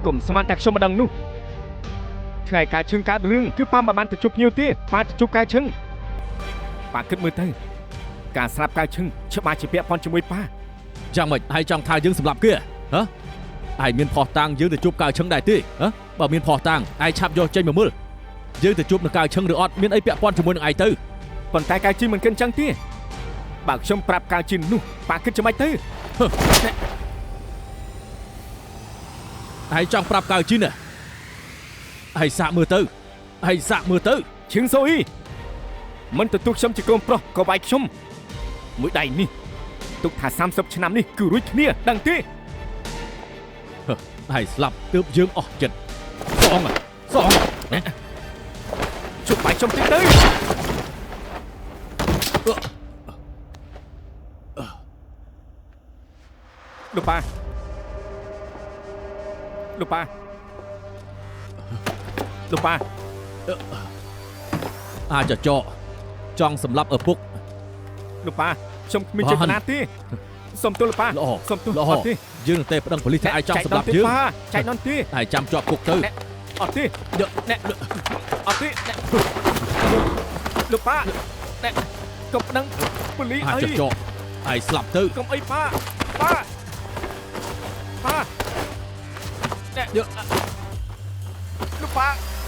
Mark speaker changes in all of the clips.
Speaker 1: កុំស្មានតែខ្ញុំម្ដងនោះថ្ងៃការឈឹងកើតរឿងគឺប៉ាមិនបានទៅជួបភ្ញៀវទេប៉ាទៅជួបការឈឹងប៉ាគិតមើលទៅការស្លាប់ការឈឹងច្បាស់ជាពាក់ព័ន្ធជាមួយប៉ា
Speaker 2: យ៉ាងម៉េចហើយចង់ថាយើងសម្លាប់គេហ៎ឯងមានផោះតាំងយើងទៅជួបកៅឈឹងដែរទេបើមានផោះតាំងឯងឆាប់យកចេញមកមើលយើងទៅជួបនឹងកៅឈឹងឬអត់មានអីពាក់ព័ន្ធជាមួយនឹងឯងទៅ
Speaker 1: ប៉ុន្តែកៅជីមិនគិនចឹងទេបើខ្ញុំប្រាប់កៅជីនោះប៉ាគិតចាំម៉េចទៅ
Speaker 2: ឯងចង់ប្រាប់កៅជីណាឯងសាកមើលទៅ
Speaker 1: ឈឹងសូអ៊ីមិនទទួលខ្ញុំជាកូនប្រុសក៏វាយខ្ញុំមួយដៃនេះទុកថា30ឆ្នាំនេះគឺរួចគ្នាដឹងទេ
Speaker 2: ឯងស្លាប់ទើបយើងអស់ចិត្តសង
Speaker 1: ជប់បាយខ្ញុំតិចទៅលោកប៉ា
Speaker 2: អាចចចង់សម្លាប់ឪពុក
Speaker 1: លោកប៉ាខ្ញុំគ្មានចេតនាទេសុំទោសលោកប៉ាសុំទោសអត់ទេ
Speaker 2: យើងនឹងទេប្តឹងប៉ូលីសថាឯងចង់សម្លាប់យើង
Speaker 1: ចែកនន់ទេ
Speaker 2: ឯងចាំជាប់គុកទៅ
Speaker 1: អត់ទេអត់ទេលោកប៉ាកុំប្តឹងប៉ូលីសអី
Speaker 2: អាចចឯងស្លាប់ទៅ
Speaker 1: កុំអីប៉ាលោកប៉ា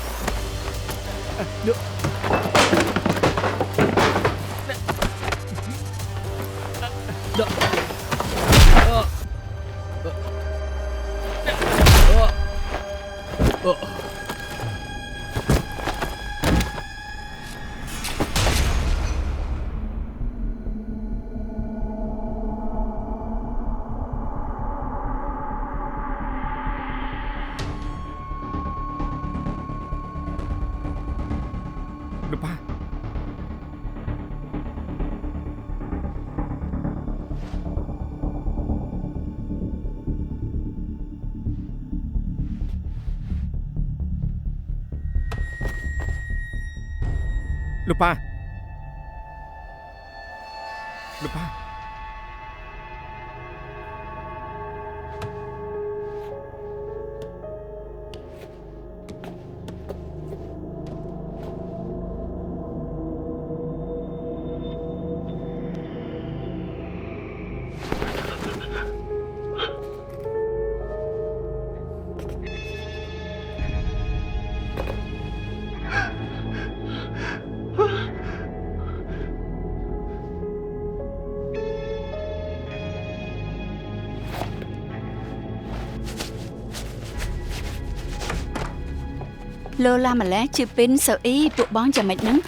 Speaker 3: លោឡាម្លេះជាពីនសូអ៊ីពួកបងចាំមិនហ្នឹង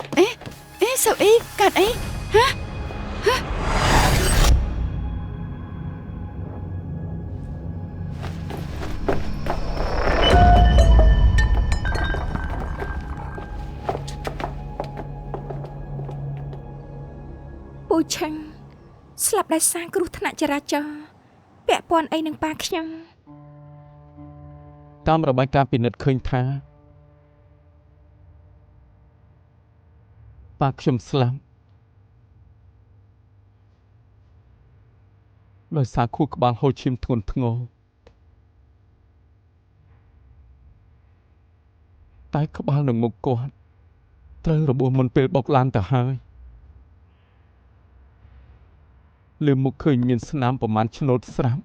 Speaker 3: សូអ៊ីកាត់អី
Speaker 4: ពូឆឹងស្លាប់ដោយសារគ្រោះថ្នាក់ចរាចរណ៍ពាក់ព័ន្ធអីនឹងប៉ាខ្ញុំ
Speaker 5: តាមរបាយការណ៍ពិនិត្យឃើញថាប៉ាខ្ញុំស្លាប់ដោយសារខួរក្បាលហូរឈាមធ្ងន់ធ្ងរតែក្បាលនិងមុខគាត់ត្រូវរបួសមុនពេលបុកឡានទៅហើយលើមុខឃើញមានស្នាមប្រមាណឆ្នូតស្រាប់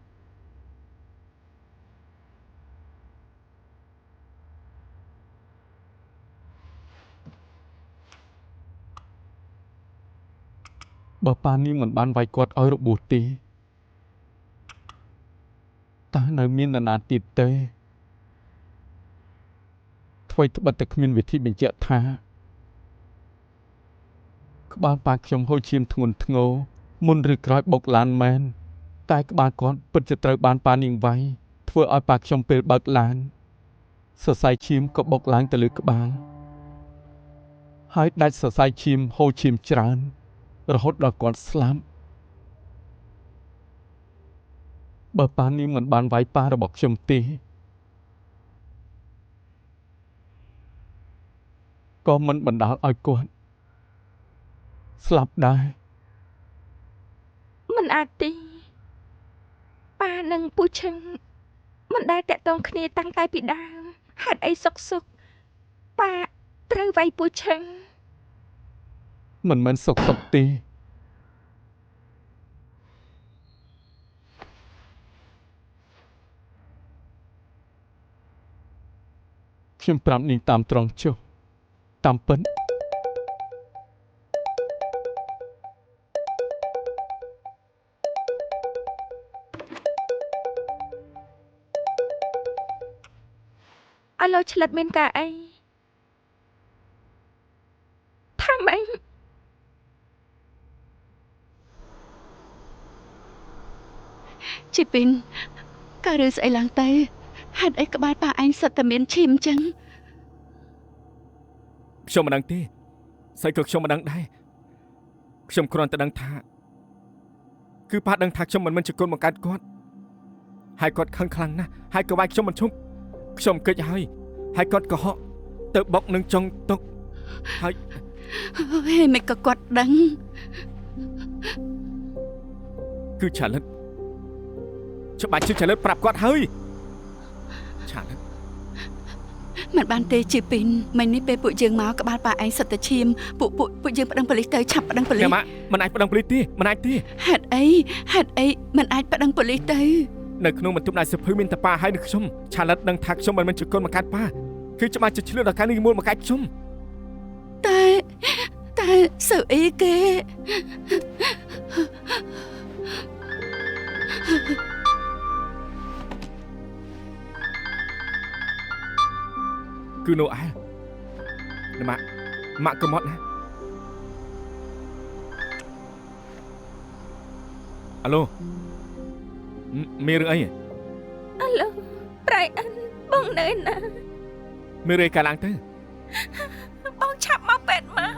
Speaker 5: បើប៉ានាងមិនបានវាយគាត់ឲ្យរបួសទេតើនៅមាននរណាទៀតទេអ្វីត្បិតតែគ្មានវិធីបញ្ជាក់ថាក្បាលប៉ាខ្ញុំហូរឈាមធ្ងន់ធ្ងរមុនឬក្រោយបុកឡានមែនតែក្បាលគាត់ពិតជាត្រូវបានប៉ានាងវាយធ្វើឲ្យប៉ាខ្ញុំពេលបើកឡានសរសៃឈាមក៏បុកឡើងទៅលើក្បាលហើយដាច់សរសៃឈាមហូរឈាមច្រើនរហូតដល់គាត់ស្លាប់បើប៉ានាងមិនបានវាយប៉ារបស់ខ្ញុំទេក៏មិនបណ្ដាលឲ្យគាត់ស្លាប់ដែរ
Speaker 4: មិនអាចទេប៉ានិងពូឆឹង មិនដែលតាក់ទងគ្នាតាំងតែពីដើមហេតុអីសុកប៉ាត្រូវវាយពូឆឹង
Speaker 5: មិនមែនសុកទេខ្ញុំប្រាប់នាងតាមត្រង់ចុះតាមពិត
Speaker 4: អាឡូឆ្លិតមានការអីថាម៉េច
Speaker 3: ជីពីនកើតរឿងស្អីឡើងទៅហេតុអីក្បាលប៉ាឯងសិតតែមានឈាមចឹង
Speaker 1: ខ្ញុំមិនដឹងទេស្អីក៏ខ្ញុំមិនដឹងដែរខ្ញុំគ្រាន់តែដឹងថាគឺប៉ាដឹងថាខ្ញុំមិនមែនជាកូនបង្កើតគាត់ហើយគាត់ខឹងខ្លាំងណាស់ហើយក៏វាយខ្ញុំមិនឈប់ខ្ញុំគិតហើយគាត់ក៏ហក់ទៅបុកនឹងចុងតុកហើយ
Speaker 3: ហេមិនក៏គាត់ដឹង
Speaker 1: គឺឆាលិតច្បាស់ជាឆាលិតប្រាប់គាត់ហើយឆាលិត
Speaker 3: មិនបានទេជីពីនមិញនេះពេលពួកយើងមកក្បាលប៉ាឯងសិតតែឈាមពួកយើងប្តឹងប៉ូលីសទៅឆាប់ប្តឹងប៉ូលីស
Speaker 1: ម៉ាក់មិនអាចប្តឹងប៉ូលីសទេមិនអាចទេ
Speaker 3: ហេតុអីមិនអាចប្តឹងប៉ូលីសទៅ
Speaker 1: នៅក្នុងបន្ទប់ដាច់សភៅមានតែប៉ាហើយនិងខ្ញុំឆាលិតដឹងថាខ្ញុំមិនមែនជាកូនបង្កើតប៉ាគឺច្បាស់ជាឆ្លៀតដល់ការនេះមូលបង្កើតខ្ញុំ
Speaker 3: តែសើអីគេ
Speaker 1: គឺនោះឯងម៉ាក់ក៏មកណាអាឡូមានរឿងអី
Speaker 4: អាឡូប្រៃអានបងនៅណា
Speaker 1: មានរឿងកាលឡើងទៅ
Speaker 4: បងឆាប់មកពេទ្យមក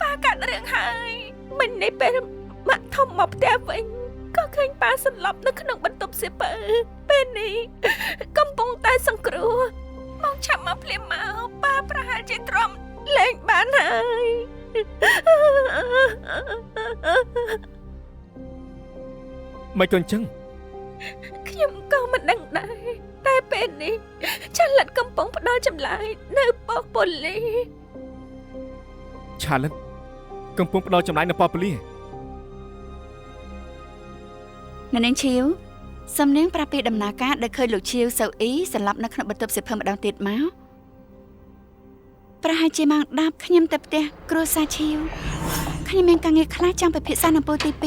Speaker 4: ប៉ាកាត់រឿងហើយមិញនេះពេលម៉ាក់ធំមកផ្ទះវិញក៏ឃើញប៉ាសន្លប់នៅក្នុងបន្ទប់សៀវភៅពេលនេះកំពុងតែសង្គ្រោះបងឆាប់មកភ្លាមមកប៉ាប្រហែលជាទ្រាំលែងបានហើយ
Speaker 1: មិនក៏អញ្ចឹង
Speaker 4: ខ្ញុំក៏មិនដឹងដែរតែពេលនេះឆាលិតកំពុងផ្ដល់ចម្លើយនៅប៉ុស្តិ៍ប៉ូលីស
Speaker 1: ឆាលិតកំពុងផ្ដល់ចម្លើយនៅប៉ុស្តិ៍ប៉ូលីស
Speaker 3: អ្នកនាងឈៀវសំនៀងប្រាប់ពីដំណើរការដែលឃើញលោកឈៀវសូអ៊ីសម្លាប់នៅក្នុងបន្ទប់សៀវភៅម្ដងទៀតមកប្រហែលជាម៉ោង10ខ្ញុំទៅផ្ទះគ្រួសារឈៀវខ្ញុំមានការងារខ្លះចង់ពិភាក្សានឹងពូទី2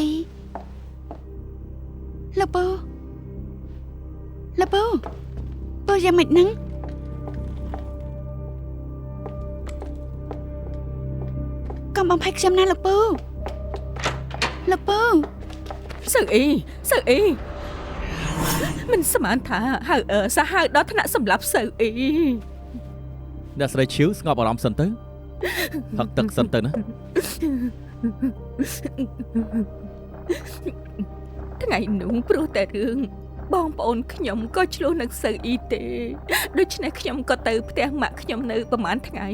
Speaker 3: លោកពូយ៉ាងម៉េចហ្នឹងកុំបំផាច់ខ្ញុំណាលោកពូ
Speaker 4: សើអីមិនស្មានថាហៅសាហាវដល់ថ្នាក់សម្លាប់សើអី
Speaker 2: អ្នកស្រីឈៀវស្ងប់អារម្មណ៍សិនទៅផឹកទឹកសិនទៅណា
Speaker 4: ថ្ងៃនោះព្រោះតែរឿងបងប្អូនខ្ញុំក៏ឆ្លោះនឹងសើអ៊ីទេដូច្នេះខ្ញុំក៏ទៅផ្ទះម៉ាក់ខ្ញុំនៅប្រហែលថ្ងៃ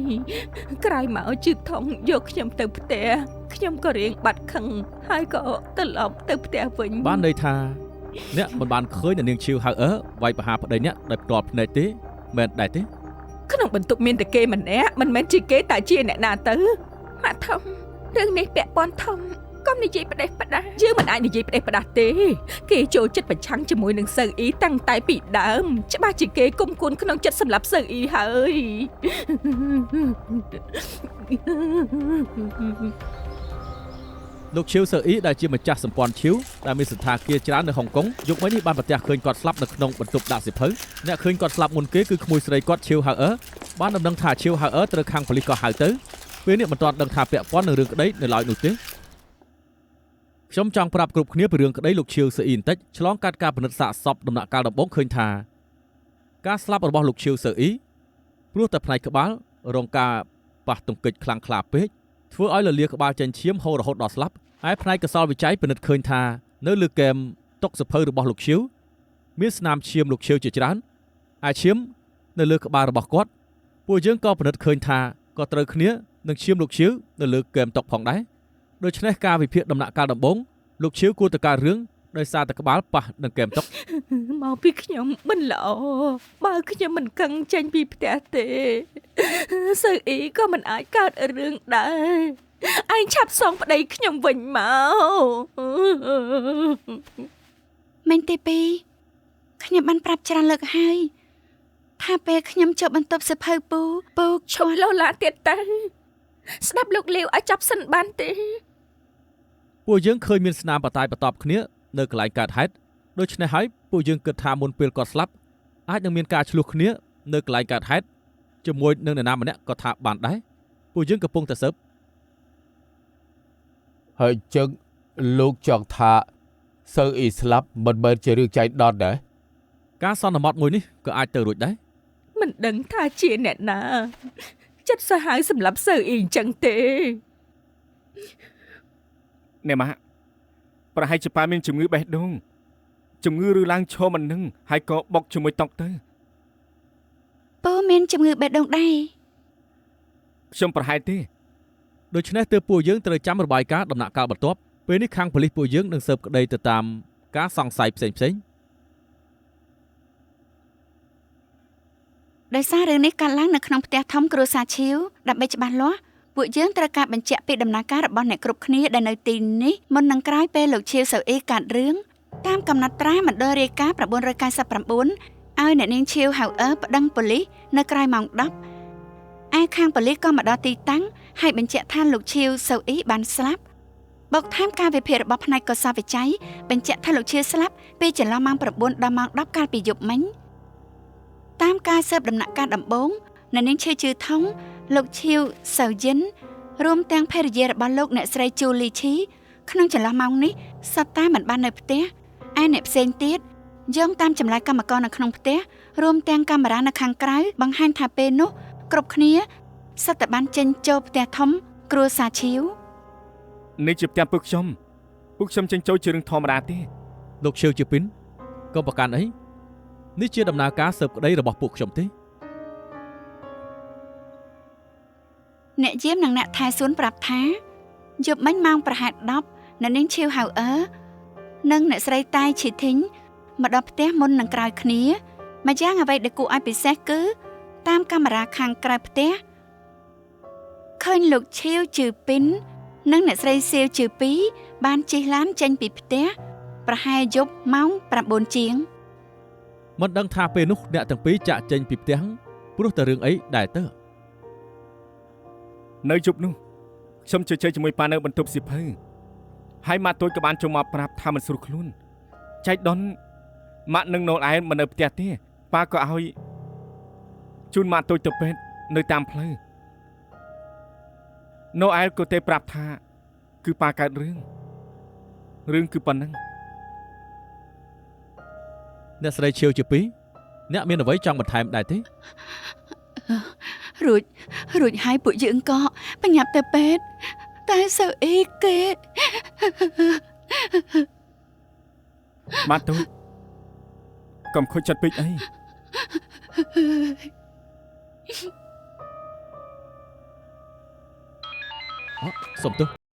Speaker 4: ក្រោយមកជឺថងយកខ្ញុំទៅផ្ទះខ្ញុំក៏រៀងបាត់ខឹងហើយក៏ត្រឡប់ទៅផ្ទះវិញ
Speaker 2: បានន័យថាអ្នកមិនបានឃើញអ្នកនាងឈៀវហៅវាយប្រហារប្តីអ្នកដោយផ្ទាល់ភ្នែកទេមែនដែរទេ
Speaker 4: ក្នុងបន្ទប់មានតែគេម្នាក់មិនមែនជាគេតែជាអ្នកណាទៅម៉ាក់ធំរឿងនេះពាក់ព័ន្ធធំកុំនិយាយផ្ដេសផ្ដាស់យើងមិនអាចនិយាយផ្ដេសផ្ដាស់ទេគេចូលចិត្តប្រឆាំងជាមួយនឹងសើអ៊ីតាំងតែពីដើមច្បាស់ជាគេគុំគួនក្នុងចិត្តសម្រាប់សើអ៊ីហើយ
Speaker 2: លោកឈៀវសើអ៊ីដែលជាម្ចាស់សម្ព័ន្ធឈៀវដែលមានសន្តាគារច្រើននៅហុងកុងយប់មិញនេះបានប្រទះឃើញគាត់ស្លាប់នៅក្នុងបន្ទប់ដាក់សៀវភៅអ្នកឃើញគាត់ស្លាប់មុនគេគឺក្មួយស្រីគាត់ឈៀវហៅបានដំណឹងថាឈៀវហៅត្រូវខាងប៉ូលីសក៏ហៅទៅពេលនេះមិនទាន់ដឹងថាពាក់ព័ន្ធនឹងរឿងក្តីនៅឡើយនោះទេខ្ញុំចង់ប្រាប់គ្រប់គ្នាពីរឿងក្តីលោកឈៀវសើអ៊ីបន្តិចឆ្លងកាត់ការពិនិត្យសាកសពដំណាក់កាលដំបូងឃើញថាការស្លាប់របស់លោកឈៀវសើអ៊ីព្រោះតែផ្នែកក្បាលរងការប៉ះទង្គិចខ្លាំងក្លាពេកធ្វើឲ្យលលាក្បាលចេញឈាមហូររហូតដល់ស្លាប់ហើយផ្នែកកសលវិច័យពិនិត្យឃើញថានៅលើគែមតុកសភៅរបស់លោកឈៀវមានស្នាមឈាមលោកឈៀវជាច្រើនហើយឈាមនៅលើក្បាលរបស់គាត់ពួកយើងក៏ពិនិត្យឃើញថាក៏ត្រូវគ្នានឹងឈាមលោកឈៀវនៅលើគែមតុកផងដែរដូច្នេះការវិភាគដំណាក់កាលដំបូងលោកឈៀវគួរតែកើតរឿងដោយសារតែក្បាលប៉ះនឹងគែមតុក
Speaker 4: មកពីខ្ញុំមិនល្អបើខ្ញុំមិនកឹងចេញពីផ្ទះទេសើអ៊ីក៏មិនអាចកើតរឿងដែរឯងឆាប់សងប្តីខ្ញុំវិញមក
Speaker 3: មែនទេពីខ្ញុំបានប្រាប់ច្រើនលើកហើយថាពេលខ្ញុំចុះបន្ទប់សិភៅពូ
Speaker 4: ឈប់លោឡាទៀតទៅស្ដាប់លោកលាវឲ្យចប់សិនបានទេ
Speaker 2: ពួកយើងឃើញមានស្នាមបតាយបតប់គ្នានៅកន្លែងកើតហេតុដូច្នេះហើយពួកយើងគិតថាមុនពេលគាត់ស្លាប់អាចនឹងមានការឆ្លោះគ្នានៅកន្លែងកើតហេតុជាមួយនឹងនរណាម្នាក់ក៏ថាបានដែរពួកយើងកំពុងតែស៊ើប
Speaker 5: ហើយចឹងលោកចង់ថាសើអ៊ីស្លាប់មិនមែនជារឿងចៃដន្យដែរ
Speaker 2: ការសន្មត់មួយនេះក៏អាចទៅរួចដែរ
Speaker 4: មិនដឹងថាជាអ្នកណាចិត្តសាហាវសម្រាប់សើអ៊ីអញ្ចឹងទេ
Speaker 1: អ្នកម៉ាក់ប្រហែលជាប៉ាមានជំងឺបេះដូងជំងឺឬឡើងឈរមិននឹងហើយក៏បុកជាមួយតុកទៅ
Speaker 3: ពូមានជំងឺបេះដូងដែរ
Speaker 1: ខ្ញុំប្រហែលទេ
Speaker 2: ដូច្នេះទើបពួកយើងត្រូវចាំរបាយការណ៍ដំណាក់កាលបន្ទាប់ពេលនេះខាងប៉ូលីសពួកយើងនឹងស៊ើបក្តីទៅតាមការសង្ស័យផ្សេងៗ
Speaker 3: ដោយសាររឿងនេះកើតឡើងនៅក្នុងផ្ទះធំគ្រួសារឈៀវដើម្បីច្បាស់លាស់ពួកយើងត្រូវការបញ្ជាក់ពីដំណើរការរបស់អ្នកគ្រប់គ្នាដែលនៅទីនេះមុននឹងក្រោយពេលលោកឈៀវសូអ៊ីកាត់រឿងតាមកំណត់ត្រាមណ្ឌលរាយការណ៍999ឲ្យអ្នកនាងឈៀវហៅអឺប្តឹងប៉ូលីសនៅក្រោយម៉ោង 10 ឯខាងប៉ូលីសក៏មកដល់ទីតាំងហើយបញ្ជាក់ថាលោកឈៀវសូអ៊ីបានស្លាប់បូកថែមការវិភាគរបស់ផ្នែកកសោបវិច័យបញ្ជាក់ថាលោកឈៀវស្លាប់ពេលចន្លោះម៉ោង 9 ដល់ម៉ោង 10 កាលពីយប់មិញតាមការស៊ើបដំណាក់កាលដំបូងអ្នកនាងឈៀវជឿថងលោកឈៀវសូយិនរួមទាំងភរិយារបស់លោកអ្នកស្រីជូលីឈីក្នុងចន្លោះម៉ោងនេះសុទ្ធតែមិនបាននៅផ្ទះឯអ្នកផ្សេងទៀតយោងតាមចម្លើយកម្មករនៅក្នុងផ្ទះរួមទាំងកាមេរ៉ានៅខាងក្រៅបង្ហាញថាពេលនោះគ្រប់គ្នាសុទ្ធតែបានចេញចូលផ្ទះធំគ្រួសារឈៀវ
Speaker 1: នេះជាផ្ទះពួកខ្ញុំចេញចូលជារឿងធម្មតាទេ
Speaker 2: លោកឈៀវជាពីនក៏ប្រកាន់អីនេះជាដំណើរការស៊ើបក្តីរបស់ពួកខ្ញុំទេ
Speaker 3: អ្នកយាមនិងអ្នកថែសួនប្រាប់ថាយប់មិញម៉ោងប្រហែល 10 អ្នកនាងឈៀវហៅអឺនិងអ្នកស្រីតៃឈីធីងមកដល់ផ្ទះមុននឹងក្រោយគ្នាម្យ៉ាងអ្វីដែលគួរឲ្យពិសេសគឺតាមកាមេរ៉ាខាងក្រៅផ្ទះឃើញលោកឈៀវជឺពីននិងអ្នកស្រីសៀវជឺពីបានជិះឡានចេញពីផ្ទះប្រហែលយប់ម៉ោង 9 ជាង
Speaker 2: មិនដឹងថាពេលនោះអ្នកទាំងពីរចាក់ចេញពីផ្ទះព្រោះតែរឿងអីដែរទៅ
Speaker 1: នៅយប់នោះខ្ញុំជជែកជាមួយប៉ានៅបន្ទប់សៀវភៅហើយម៉ាក់តូចក៏បានចូលមកប្រាប់ថាមិនស្រួលខ្លួនចៃដុនម៉ាក់នឹងណូលអែនមិននៅផ្ទះទេប៉ាក៏ឲ្យជូនម៉ាក់តូចទៅពេទ្យនៅតាមផ្លូវណូអែលក៏ទេប្រាប់ថាគឺប៉ាកើតរឿងគឺប៉ុណ្ណឹង
Speaker 2: អ្នកស្រីឈៀវជាពីរអ្នកមានអ្វីចង់បន្ថែមដែរទេ
Speaker 3: រួចហើយពួកយើងក៏បញ្ញាប់ទៅពេទ្យតែសើអ៊ីគេ
Speaker 1: ម៉ាក់តូចកុំខូចចិត្តពេកអី
Speaker 2: សុំទោស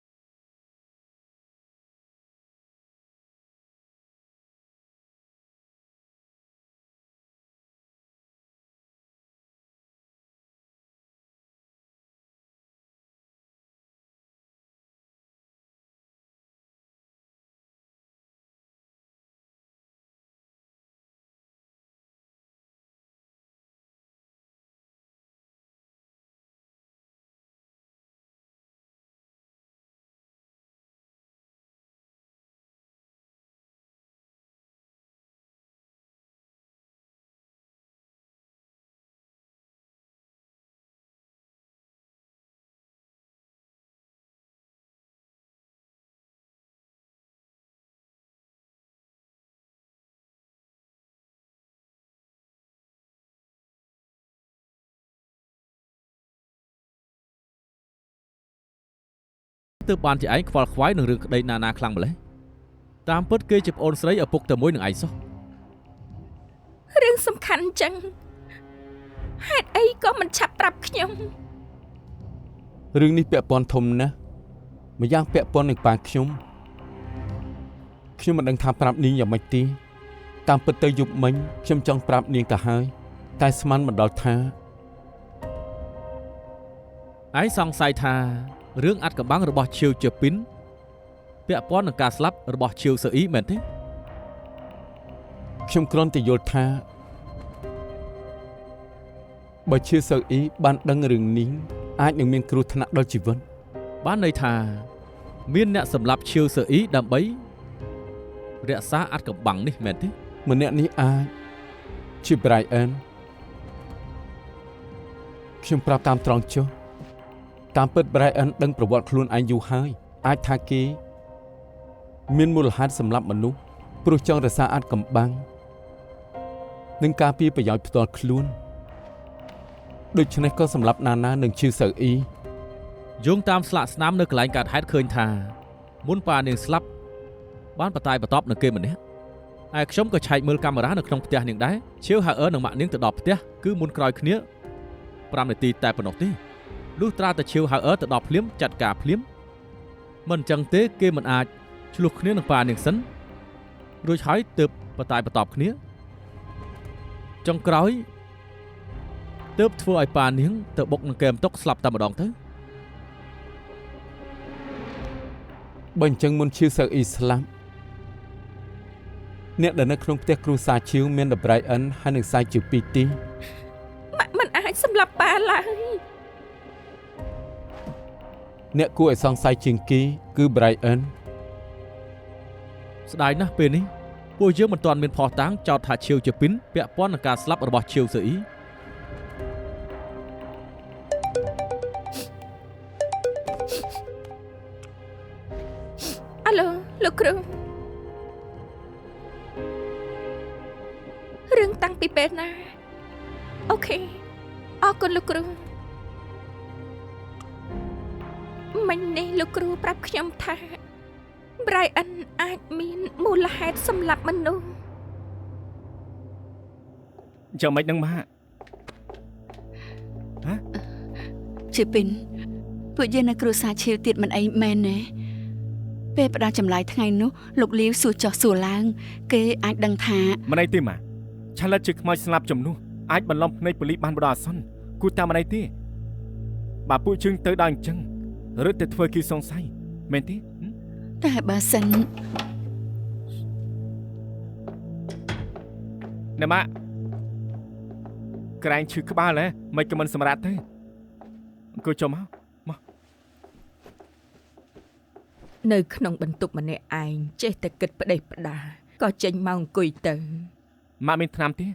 Speaker 2: ទើបបានជាឯងខ្វល់ខ្វាយនឹងរឿងក្តីណាខ្លាំងម្ល៉េះតាមពិតគេជាប្អូនស្រីឪពុកតែមួយនឹងឯងសោះ
Speaker 4: រឿងសំខាន់ចឹងហេតុអីក៏មិនឆាប់ប្រាប់ខ្ញុំ
Speaker 5: រឿងនេះពាក់ព័ន្ធធំណាស់ម្យ៉ាងពាក់ព័ន្ធនឹងប៉ាខ្ញុំមិនដឹងថាប្រាប់នាងយ៉ាងម៉េចទេ តាមពិតទៅយប់មិញខ្ញុំចង់ប្រាប់នាងទៅហើយតែស្មានមិនដល់ថា
Speaker 2: ឯងសង្ស័យថារឿងអាត់កំបាំងរបស់ឈៀវជាពីនពាក់ព័ន្ធនឹងការស្លាប់របស់ឈៀវសឺអ៊ីមែនទេ
Speaker 5: ខ្ញុំគ្រាន់តែយល់ថាបើឈៀវសៅអ៊ីបានដឹងរឿងនេះអាចនឹងមានគ្រោះថ្នាក់ដល់ជីវិត
Speaker 2: បានន័យថាមានអ្នកសម្លាប់ឈៀវសឺអ៊ីដើម្បីរក្សាអាត់កំបាំងនេះមែនទេ
Speaker 5: ម្នាក់នេះអាចជា Brian ខ្ញុំប្រាប់តាមត្រង់ចុះតាមពិត Brian ដឹងប្រវត្តិខ្លួនឯងយូរហើយអាចថាគេមានមូលហេតុសម្លាប់មនុស្សព្រោះចង់រក្សាអាត់កំបាំងនិងការពារប្រយោជន៍ផ្ទាល់ខ្លួនដូច្នេះក៏សម្លាប់ណានានឹងឈីវសៅអ៊ី
Speaker 2: យោងតាមស្លាកស្នាមនៅកន្លែងកើតហេតុឃើញថាមុនប៉ានាងស្លាប់បានបតាយបន្ទាប់នឹងគេម្នាក់ហើយខ្ញុំក៏ឆែកមើលកាមេរ៉ានៅក្នុងផ្ទះនាងដែរឈៀវហាអឺនិងម៉ាក់នាងទៅដល់ផ្ទះគឺមុនក្រោយគ្នា5នាទីតែប៉ុណ្ណោះទេលុះត្រាតែឈៀវហាអឺទៅដល់ភ្លាមចាត់ការភ្លាមមិនអញ្ចឹងទេគេមិនអាចឆ្លោះគ្នានឹងប៉ានាងសិនរួចហើយទើបបតាយបន្ទាប់គ្នាចុងក្រោយទើបធ្វើឲ្យប៉ានាងទៅបុកនឹងគេមតុកស្លាប់តែម្ដងទៅ
Speaker 5: បើអញ្ចឹងមុនឈីវសៅអ៊ីស្លាប់អ្នកដែលនៅក្នុងផ្ទះគ្រួសារឈីវមាន Brian ហើយនឹងសាយជា2ទី
Speaker 4: ម៉ាក់មិនអាចសម្លាប់ប៉ាឡើយ
Speaker 5: អ្នកគួរឲ្យសង្ស័យជាងគេគឺ Brian
Speaker 2: ស្ដាយណាស់ពេលនេះពួកយើងមិនទាន់មានភស្តុតាងចោទថាឈៀវជាពីនពាក់ព័ន្ធនឹងការស្លាប់របស់ឈៀវសឺអ៊ី
Speaker 4: អាឡូលោកគ្រូរឿងតាំងពីពេលណាអូខេអរគុណលោកគ្រូមិញនេះលោកគ្រូប្រាប់ខ្ញុំថា Brian អាចមានមូលហេតុសម្លាប់មនុស្ស
Speaker 1: ចាំមិនដឹងម៉ាក់
Speaker 3: ជាពីនពួកយើងនៅគ្រួសារឈៀវទៀតមិនអីមែនទេពេលផ្ដាល់ចម្លើយថ្ងៃនោះលោកលាវសួរចោះសួរឡើងគេអាចដឹងថា
Speaker 1: មិនអីទេម៉ាក់ឆាលិតជាខ្មោចស្លាប់ចំនួនអាចបន្លំភ្នែកប៉ូលីសបានបដអសន្នគូតាមមិនអីទេបើពួកជើងទៅដល់អញ្ចឹងរឹតតែធ្វើគេសង្ស័យមែនទេ
Speaker 3: តែបើសិន
Speaker 1: ណែម៉ាក់ក្រែងឈឺក្បាលហ៎មិនក៏មិនសម្រាប់ទេអង្គុយចុះមក
Speaker 4: នៅក្នុងបន្ទប់ម្នាក់ឯងចេះតែគិតផ្ដេសផ្ដាក៏ចេញមកអង្គុយទៅ
Speaker 1: ម៉ាក់មានថ្នាំទេ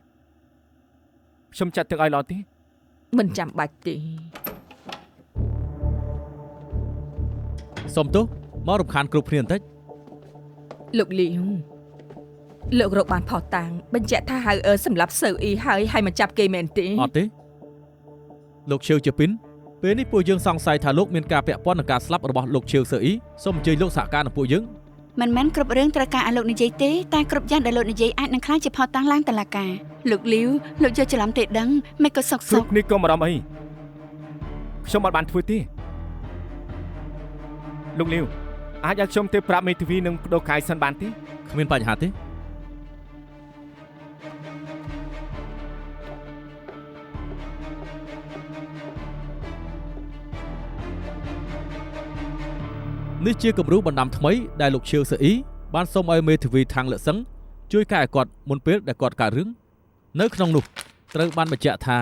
Speaker 1: ខ្ញុំចាត់ទឹកឲ្យល្អទេ
Speaker 4: មិនចាំបាច់ទេ
Speaker 2: សុំទោសមករំខានគ្រប់គ្នាបន្តិច
Speaker 4: លោកលីវលោករកបានផុសតាំងបញ្ជាក់ថាហៅអឺសម្រាប់សៅអ៊ីហើយមិនចាប់គេមែនទេ
Speaker 2: អត់ទេលោកឈៀវជាពីនពេលនេះពួកយើងសង្ស័យថាលោកមានការពាក់ព័ន្ធនឹងការស្លាប់របស់លោកឈៀវសឺអ៊ីសូមអញ្ជើញលោកសហការនឹងពួកយើង
Speaker 3: មិនមែនគ្រប់រឿងត្រូវការឲ្យលោកនិយាយទេតែគ្រប់យ៉ាងដែលលោកនិយាយអាចនឹងខ្លាចជាផុសតាំងឡើងតុលាការលោកលាវលោកយកច្រឡំទេដឹងមិនក៏សុក
Speaker 1: គ្រប់នេះក៏មិនរំអីខ្ញុំអត់បានធ្វើទេលោកលាវអាចឲ្យខ្ញុំទៅប្រាប់មេធាវីនឹងបដូរកាយសិនបានទេ
Speaker 2: គ្មានបញ្ហាទេនេះជាគំរូបណ្ដាំថ្មីដែលលោកឈៀវសឺអ៊ីបានសូមឲ្យមេធាវីខាងលក្សឹងជួយកែឲ្យគាត់មុនពេលដែលគាត់កើតរឿងនៅក្នុងនោះត្រូវបានបញ្ជាក់ថា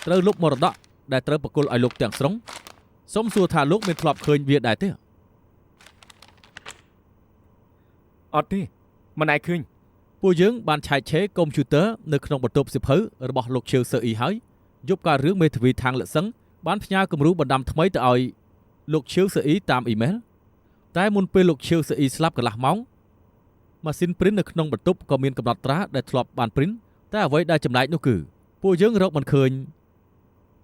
Speaker 2: ត្រូវលុបមរតកដែលត្រូវប្រគល់ឲ្យលោកទាំងស្រុងសូមសួរថាលោកមានធ្លាប់ឃើញវាដែរទេ
Speaker 1: អត់ទេមិនអាចឃើញ
Speaker 2: ពួកយើងបានឆែកឆេរកុំព្យូទ័រនៅក្នុងបន្ទប់សៀវភៅរបស់លោកឈៀវសឺអ៊ីហើយយប់ការរឿងមេធាវីខាងលក្សឹងបានផ្ញើគំរូបណ្ដាំថ្មីទៅឲ្យលោកឈៀវសឺអ៊ីតាមអ៊ីមែលតែមុនពេលលោកឈៀវសឺអ៊ីស្លាប់កន្លះម៉ោងម៉ាស៊ីនព្រីននៅក្នុងបន្ទប់ក៏មានកំណត់ត្រាដែលធ្លាប់បានព្រីនតែអ្វីដែលចម្លែកនោះគឺពួកយើងរកមិនឃើញ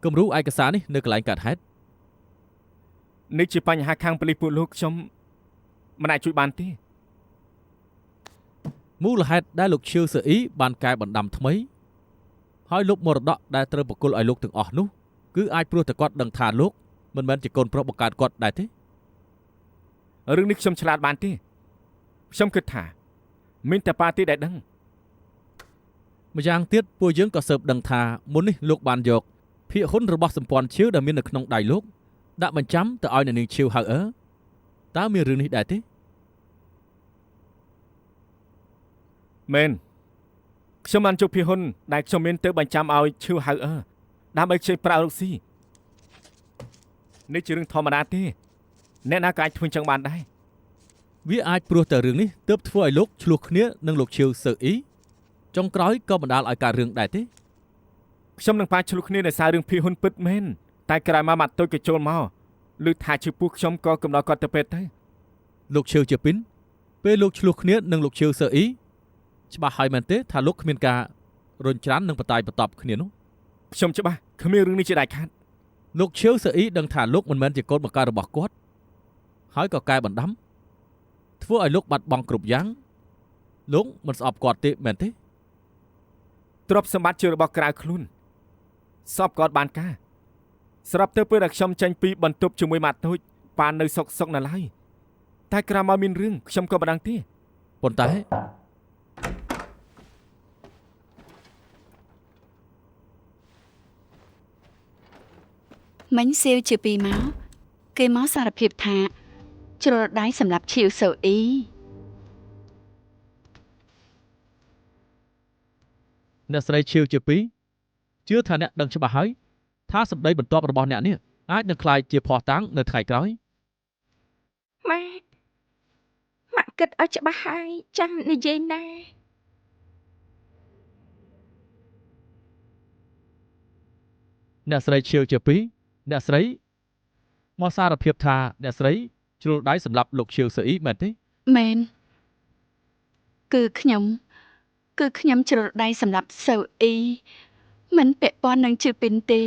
Speaker 2: គំរូឯកសារនេះនៅកន្លែងកើតហេតុ
Speaker 1: នេះជាបញ្ហាខាងប៉ូលីសពួកលោកខ្ញុំមិនអាចជួយបានទេ
Speaker 2: មូលហេតុដែលលោកឈៀវសឺអ៊ីបានកែបណ្ដាំថ្មីហើយលុបមរតកដែលត្រូវប្រគល់ឲ្យលោកទាំងអស់នោះគឺអាចព្រោះតែគាត់ដឹងថាលោកមិនមែនជាកូនប្រុសបង្កើតគាត់ដែរទេ
Speaker 1: រឿងនេះខ្ញុំឆ្លាតបានទេខ្ញុំគិតថាមានតែប៉ាទីដែលដឹង
Speaker 2: ម្យ៉ាងទៀតពួកយើងក៏ស៊ើបដឹងថាមុននេះលោកបានយកភាគហ៊ុនរបស់សម្ព័ន្ធឈៀវដែលមាននៅក្នុងដៃលោកដាក់បញ្ចាំទៅឲ្យអ្នកនាងឈៀវហៅអើតើមានរឿងនេះដែរទេ
Speaker 1: មែនខ្ញុំបានជួបភាគហ៊ុនដែលខ្ញុំមានទៅបញ្ចាំឲ្យឈឺហៅអើដើម្បីខ្ចីប្រាក់រកស៊ីនេះជារឿងធម្មតាទេអ្នកណាក៏អាចធ្វើអញ្ចឹងបានដែរ
Speaker 2: វាអាចព្រោះតែរឿងនេះទើបធ្វើឲ្យលោកឆ្លោះគ្នានឹងលោកឈៀវសឺអ៊ីចុងក្រោយក៏បណ្ដាលឲ្យកើតរឿងដែរទេ
Speaker 1: ខ្ញុំនឹងប៉ាឆ្លុះគ្នាដោយសាររឿងភាគហ៊ុនពិតមែនតែក្រោយមកម៉ាត់ទុយក៏ចូលមកឮថាឈឺពោះខ្ញុំក៏កំណត់គាត់ទៅពេទ្យទៅ
Speaker 2: លោកឈៀវជាពីនពេលលោកឆ្លោះគ្នានឹងលោកឈៀវសឺអ៊ីច្បាស់ហើយមែនទេថាលោកគ្មានការរុញច្រាននិងបតាយបតប់គ្នានោះ
Speaker 1: ខ្ញុំច្បាស់គ្មានរឿងនេះជាដាច់ខាត
Speaker 2: លោកឈៀវសឺអ៊ីដឹងថាលោកមិនមែនជាកូនបង្ការរបស់គាត់ហើយក៏កែបណ្ដាំធ្វើឲ្យលោកបាត់បង់គ្រប់យ៉ាងលោកមិនស្អប់គាត់ទេមែនទេ
Speaker 1: ទ្រព្យសម្បត្តិជារបស់ក្រៅខ្លួនសពគាត់បានការស្រាប់ទៅពេលដែលខ្ញុំចេញពីបន្ទប់ជាមួយម៉ាត់ទូចប៉ាននៅសុកនៅឡើយតែក្រោយមកមានរឿងខ្ញុំក៏មិនដឹងទេ
Speaker 2: ប៉ុន្តែ
Speaker 3: មិញសៀវជាពីមកគេមកសារភាពថាជ្រុលដៃសម្រាប់ឈៀវសូអ៊ី
Speaker 2: អ្នកស្រីឈៀវជាពីរជឿថាអ្នកដឹងច្បាស់ហើយថាសម្ដីបន្ទាប់របស់អ្នកនេះអាចនឹងក្លាយជាភ័ស្តុតាងនៅថ្ងៃក្រោយ
Speaker 4: ម៉ាក់គិតឲ្យច្បាស់ហើយចាំនិយាយណា
Speaker 2: អ្នកស្រីឈៀវជាពីរអ្នកស្រីមកសារភាពថាអ្នកស្រីជ្រុលដៃសម្រាប់លោកឈៀវសឺអ៊ីមែនទេ
Speaker 3: មែនគឺខ្ញុំជ្រុលដៃសម្រាប់សូអ៊ីមិនពាក់ព័ន្ធនឹងជឿពីនទេ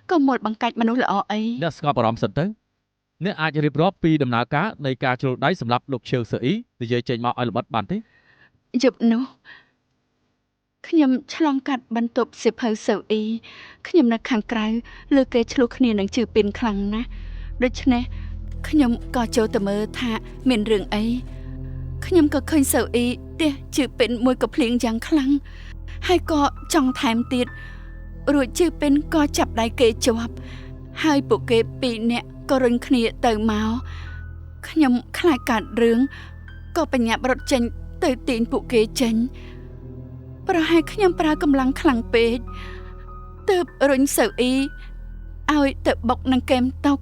Speaker 3: ក៏មកបង្កាច់មនុស្សល្អអី
Speaker 2: អ្នកស្ងប់អារម្មណ៍សិនទៅអ្នកអាចរៀបរាប់ពីដំណើរការនៃការជ្រុលដៃសម្រាប់លោកឈៀវសឺអ៊ីនិយាយចេញមកឲ្យល្បិតបានទេ
Speaker 3: យប់នោះខ្ញុំឆ្លងកាត់បន្ទប់សិភៅសូអ៊ីខ្ញុំនៅខាងក្រៅលើគេឆ្លោះគ្នានឹងជឿពីនខ្លាំងណាស់ដូច្នេះខ្ញុំក៏ចូលទៅមើលថាមានរឿងអីខ្ញុំក៏ឃើញសូអ៊ីទះជឿពីនមួយក៏ភ្លៀងយ៉ាងខ្លាំងហើយក៏ចង់ថែមទៀតរួចជឿពីនក៏ចាប់ដៃគេជាប់ហើយពួកគេពីរនាក់ក៏រុញគ្នាទៅមកខ្ញុំខ្លាចកាត់រឿងក៏បញ្ញាប់រត់ចេញទៅទាញពួកគេចេញប្រហែលខ្ញុំប្រើកម្លាំងខ្លាំងពេកទើបរុញសូអ៊ីឲ្យទៅបុកនឹងកែមតុក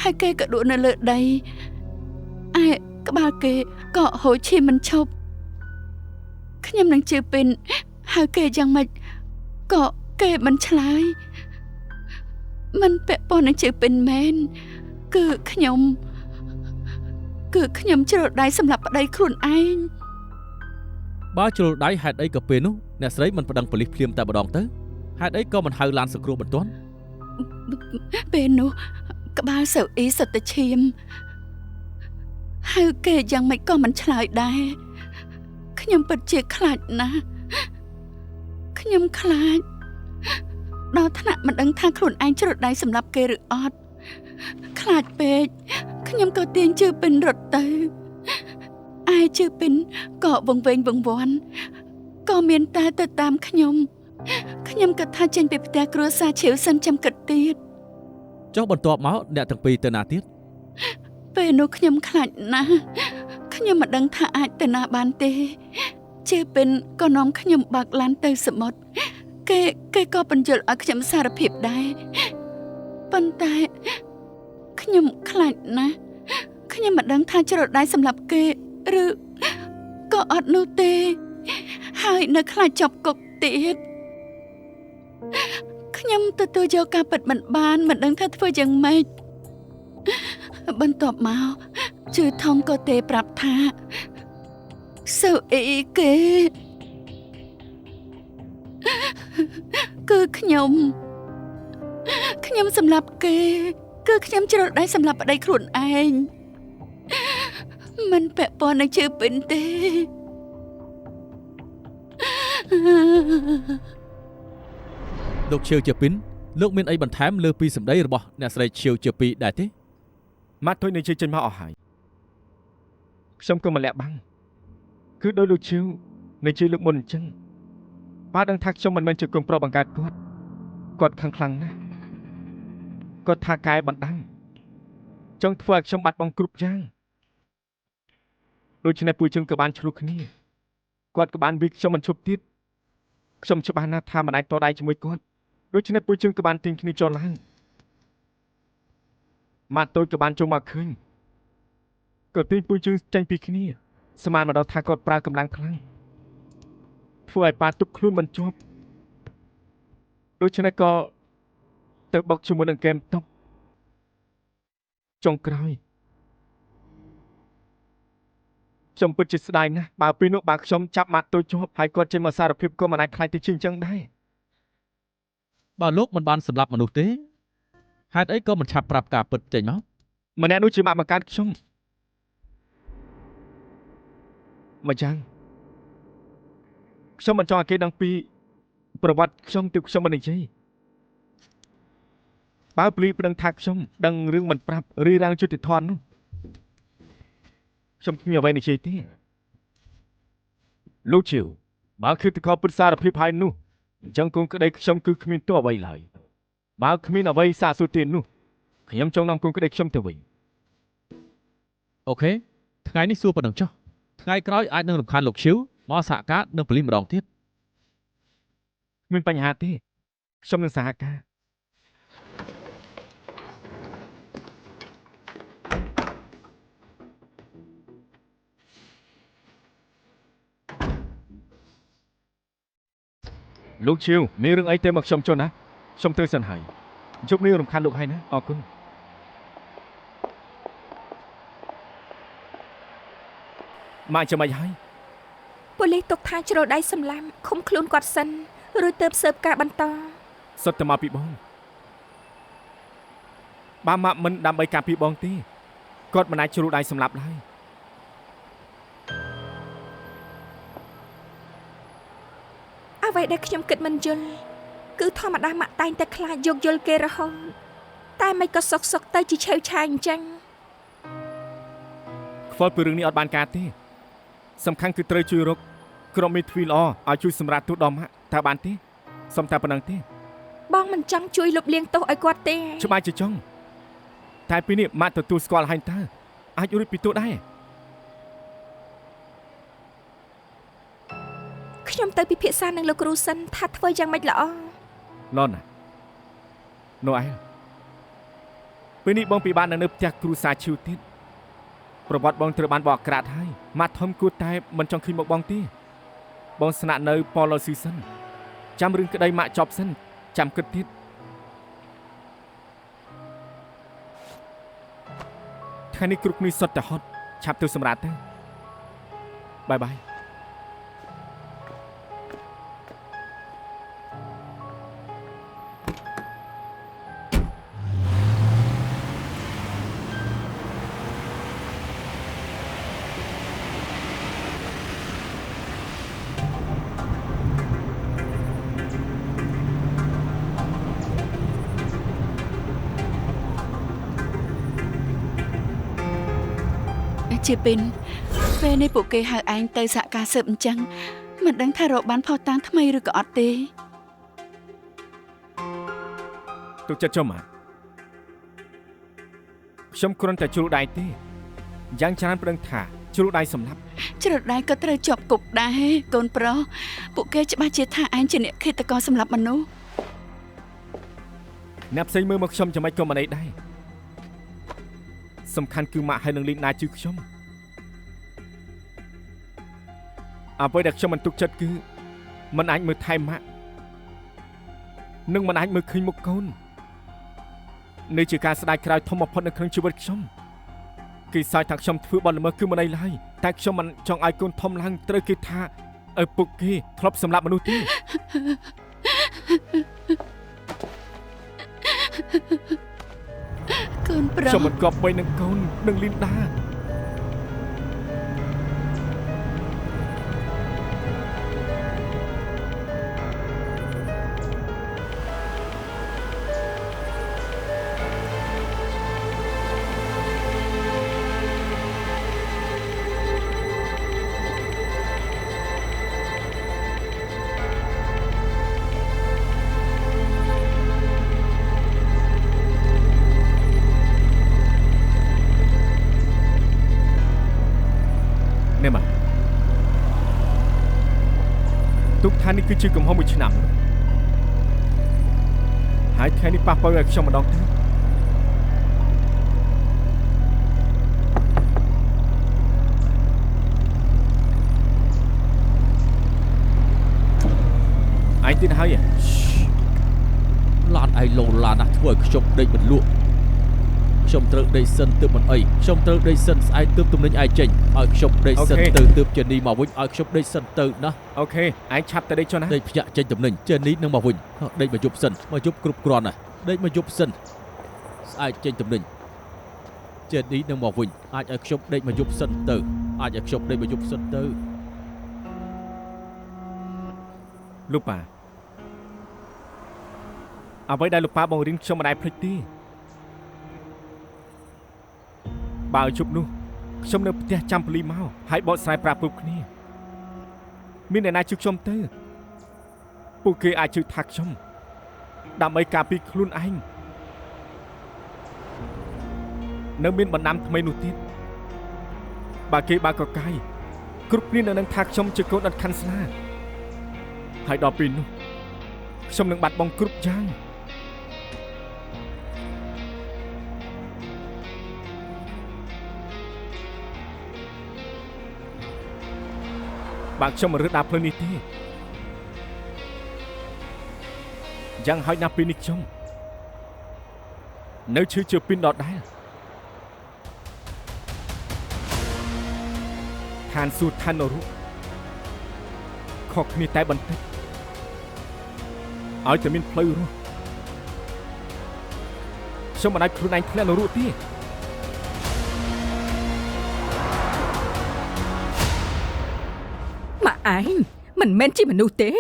Speaker 3: ហើយគេក៏ដួលនៅលើដីឯក្បាលគេក៏ហូរឈាមមិនឈប់ខ្ញុំនឹងជឿពេនហើយគេយ៉ាងម៉េចក៏គេមិនឆ្លើយមិនពាក់ព័ន្ធនឹងជឿពេនមែនគឺខ្ញុំជ្រុលដៃសម្រាប់ប្តីខ្លួនឯង
Speaker 2: បើជ្រុលដៃហេតុអីក៏ពេលនោះអ្នកស្រីមិនប្តឹងប៉ូលីសភ្លាមតែម្ដងទៅហេតុអីក៏មិនហៅឡានសង្គ្រោះបន្ទាន់
Speaker 3: ពេលនោះក្បាលសូអ៊ីសុទ្ធតែឈាមហៅគេយ៉ាងម៉េចក៏មិនឆ្លើយដែរខ្ញុំពិតជាខ្លាចណាស់ខ្ញុំខ្លាចដល់ថ្នាក់មិនដឹងថាខ្លួនឯងជ្រុលដៃសម្រាប់គេឬអត់ខ្លាចពេកខ្ញុំក៏ទាញជឿពេនរត់ទៅឯជឿពេនក៏វង្វេងវង្វាន់ក៏មានតែទៅតាមខ្ញុំក៏ថាចេញពីផ្ទះគ្រួសារឈៀវសិនចាំគិតទៀត
Speaker 2: ចុះបន្ទាប់មកអ្នកទាំងពីរទៅណាទៀត
Speaker 3: ពេលនោះខ្ញុំខ្លាចណាស់ខ្ញុំមិនដឹងថាអាចទៅណាបានទេជឿពេនក៏នាំខ្ញុំបើកឡានទៅសមុទ្រគេក៏បញ្យល់ឲ្យខ្ញុំសារភាពដែរប៉ុន្តែខ្ញុំខ្លាចណាស់ខ្ញុំមិនដឹងថាជ្រុលដៃសម្រាប់គេឬក៏អត់នោះទេហើយនៅខ្លាចជាប់គុកទៀតខ្ញុំទទួលយកការពិតមិនបានមិនដឹងថាធ្វើយ៉ាងម៉េចបន្ទាប់មកជឿធំក៏ទេប្រាប់ថាសូអ៊ីគេគឺខ្ញុំសម្រាប់គេគឺខ្ញុំជ្រុលដៃសម្រាប់ប្តីខ្លួនឯងមិនពាក់ព័ន្ធនឹងជឿពេនទេ
Speaker 2: លោកឈៀវជាពីនលោកមានអីបន្ថែមលើពីសម្ដីរបស់អ្នកស្រីឈៀវជាពីរដែរទេ
Speaker 1: ម៉ាត់ទុយនិយាយចេញមកអស់ហើយខ្ញុំក៏មិនលាក់បាំងគឺដោយលោកឈៀវនិយាយលើកមុនអញ្ចឹង ប៉ាដឹងថាខ្ញុំមិនមែនជាកូនប្រុសបង្កើតគាត់ខឹងខ្លាំងណាស់គាត់ថាកែបណ្ដាំចង់ធ្វើឲ្យខ្ញុំបាត់បង់គ្រប់យ៉ាងដូច្នេះពួកយើងក៏បានឆ្លោះគ្នាគាត់ក៏បានវាខ្ញុំមិនឈប់ទៀតខ្ញុំច្បាស់ណាស់ថាមិនអាចតដៃជាមួយគាត់ដូច្នេះពួកយើងក៏បានទាញគ្នាចុះឡើងម៉ាក់តូចក៏បានចូលមកឃើញក៏ទាញពួកយើងចេញពីគ្នាស្មានមកដល់ថាគាត់ប្រើកម្លាំងខ្លាំងធ្វើឲ្យប៉ាទប់ខ្លួនមិនជាប់ដូច្នេះក៏ទៅបុកជាមួយនឹងហ្គេមតុកចុងក្រោយខ្ញុំពិតជាស្ដាយណាស់បើពេលនោះបើខ្ញុំចាប់ម៉ាក់តូចជាប់ហើយគាត់ចេញមកសារភាពក៏មិនអាចខ្លាចទៅជាអញ្ចឹងដែរ
Speaker 2: បើលោកមិនបានសម្លាប់មនុស្សទេហេតុអីក៏មិនឆាប់ប្រាប់ការពិតចេញមកម្
Speaker 1: នាក់នោះជាម៉ាក់បង្កើតខ្ញុំម្យ៉ាងខ្ញុំមិនចង់ឲ្យគេដឹងពីប្រវត្តិខ្ញុំទើបខ្ញុំមិននិយាយបើពលីប្តឹងថាខ្ញុំដឹងរឿងមិនប្រាប់រីរាំងយុតិធម៌នោះខ្ញុំគ្មានអ្វីនិយាយទេលោកជឿបើគឺតកពិតសារភាពហើយនោះអញ្ចឹងគង់ក្តីខ្ញុំគឺគ្មានទោះអ្វីឡើយបើគ្មានអ្វីសាកសួរទេនោះខ្ញុំចង់នាំគង់ក្តីខ្ញុំទៅវិញ
Speaker 2: អូខេថ្ងៃនេះសួរប៉ុណ្ណឹងចុះថ្ងៃក្រោយអាចនឹងរំខានលោកឈីវមកសហការនឹងប៉ូលីសម្ដងទៀត
Speaker 1: គ្មានបញ្ហាទេខ្ញុំនឹងសហការលោកឈីវមានរឿងអីទេមកខ្ញុំចុះណាខ្ញុំត្រូវសិនហើយជប់នេះរំខានលោកហើយណាអរគុណម៉ាក់ចាំមិនហើយ
Speaker 4: ប៉ូលីសទុកថាជ្រុលដៃសម្លាប់ឃុំខ្លួនគាត់សិនរួចទើបស៊ើបការបន្ត
Speaker 1: សុទ្ធតែមកពីបងបើម៉ាក់មិនដើម្បីការពីបងទេគាត់មិនអាចជ្រុលដៃសម្លាប់ឡើយ
Speaker 4: អ្វីដែលខ្ញុំគិតមិនយល់គឺធម្មតាម៉ាក់តែងតែខ្លាចយកយល់គេរហូតតែមិនក៏សុកទៅជាឆេវឆាយអញ្ចឹង
Speaker 1: ខ្វល់ពីរឿងនេះអត់បានការទេសំខាន់គឺត្រូវជួយរកក្រុមមេទ្វីល្អឲ្យជួយសម្រាប់ទូដល់ម៉ាក់តើបានទេសុំតែប៉ុណ្្នឹងទេ
Speaker 4: បងមិនចង់ជួយលុបលាងទោសឲ្យគាត់ទេ
Speaker 1: ច្បាស់ជាចង់តែពេលនេះម៉ាក់ទទួលស្គាល់ហើយតើអាចរួចពីទោសដែរ
Speaker 4: ខ្ញុំទៅពិភាក្សានឹងលោកគ្រូសិនថាធ្វើយ៉ាងម៉េចល្អ
Speaker 1: ឡនណាណូអែលពេលនេះបងពិបាកនៅផ្ទះគ្រូសាឈីវទៀតប្រវត្តិបងត្រូវបានបកក្រាតហើយម៉ាក់ធំគួរតែមិនចង់ឃើញមកបងទេបងស្នាក់នៅប៉ូឡូស៊ីសិនចាំរឿងក្តីម៉ាក់ចប់សិនចាំគិតទៀតថ្ងៃនេះគ្រប់គ្នាសុទ្ធតែហត់ឆាប់ទៅសម្រាប់ទៅបាយបាយ
Speaker 3: ជាពេលនេះពួកគេហៅឯងទៅសហការស៊ើបអញ្ចឹងមិនដឹងថារកបានផុសតាងថ្មីឬក៏អត់ទេ
Speaker 1: ទុកចិត្តចុះម៉ាក់ខ្ញុំគ្រាន់តែជ្រុលដៃទេយ៉ាងច្រើនប្តឹងថាជ្រុលដៃសម្លាប់
Speaker 3: ជ្រុលដៃក៏ត្រូវជាប់គុកដែរកូនប្រុសពួកគេច្បាស់ជាថាឯងជាអ្នកឃាតករសម្លាប់មនុស្ស
Speaker 1: អ្នកផ្សេងមើលមកខ្ញុំចាំមិនក៏មិនអីដែរសំខាន់គឺម៉ាក់ហើយនឹងលីនណាជឿខ្ញុំអ្វីដែលខ្ញុំមិនទុកចិត្តគឺមិនអាចមើលថែម៉ាក់និងមិនអាចមើលឃើញមុខកូននេះជាការស្ដាយក្រោយធំបំផុតនៅក្នុងជីវិតខ្ញុំគេសើចថាខ្ញុំធ្វើបទល្មើសគឺមិនអីឡើយតែខ្ញុំមិនចង់ឲ្យកូនធំឡើងត្រូវគេថាឪពុកគេធ្លាប់សម្លាប់មនុស្សទេ
Speaker 3: កូនប្រុស
Speaker 1: ខ្ញុំមិនគប់បីនឹងកូននឹងលីនដា
Speaker 3: ក
Speaker 1: ទុកថានេះគឺជាកំហុសមួយឆ្នាំហើយថ្ងៃនេះប៉ះពាល់ឲ្យខ្ញុំម្ដងទៀតឯងទៀតហើយ
Speaker 2: ឡានឯងលោឡានណាស់ធ្វើឲ្យខ្ញុំដេកមិនលក់ខ្ញុំត្រូវដេកសិនទើបមិនអីខ្ញុំត្រូវដេកសិនស្អែកទើបទំនិញឯងចេញឲ្យខ្ញុំដេកសិនទៅទើបចេនីមកវិញឲ្យខ្ញុំដេកសិនទៅណា
Speaker 1: អូខេឯងឆាប់ទៅដេកចុះណា
Speaker 2: ដេកភ្ញាក់ចេញទំនិញចេនីនឹងមកវិញដេកមកយប់សិនមកយប់គ្រប់គ្រាន់ណាដេកមកយប់សិនស្អែកចេញទំនិញចេនីនឹងមកវិញអាចឲ្យខ្ញុំដេកមកយប់សិនទៅអាចឲ្យខ្ញុំដេកមកយប់សិនទៅ
Speaker 1: លោកប៉ាអ្វីដែលលោកប៉ាបង្រៀនខ្ញុំមិនដែលភ្លេចទេបើជប់នោះខ្ញុំនៅផ្ទះចាំប៉ូលីសមកហើយបកស្រាយប្រាប់ពួកគ្នាមានអ្នកណាជួយខ្ញុំទៅពួកគេអាចជួយថាខ្ញុំដើម្បីការពារខ្លួនឯងនៅមានបណ្ដាំថ្មីនោះទៀតបើគេបើកកកាយគ្រប់គ្នានៅនឹងថាខ្ញុំជាកូនអត់ខាន់ស្នាហើយដល់ពេលនោះខ្ញុំនឹងបាត់បង់គ្រប់យ៉ាងបើខ្ញុំមិនរើសដើរផ្លូវនេះទេយ៉ាងហោចណាស់ពេលនេះខ្ញុំនៅឈឺជាពីនដដែលឋានសួគ៌ឋាននរកខុសគ្នាតែបន្តិចឲ្យតែមានផ្លូវរស់ខ្ញុំមិនអាចខ្លួនឯងធ្លាក់នរកទេ
Speaker 4: ម៉ាក់ឯងមិនមែនជាមនុស្សទេ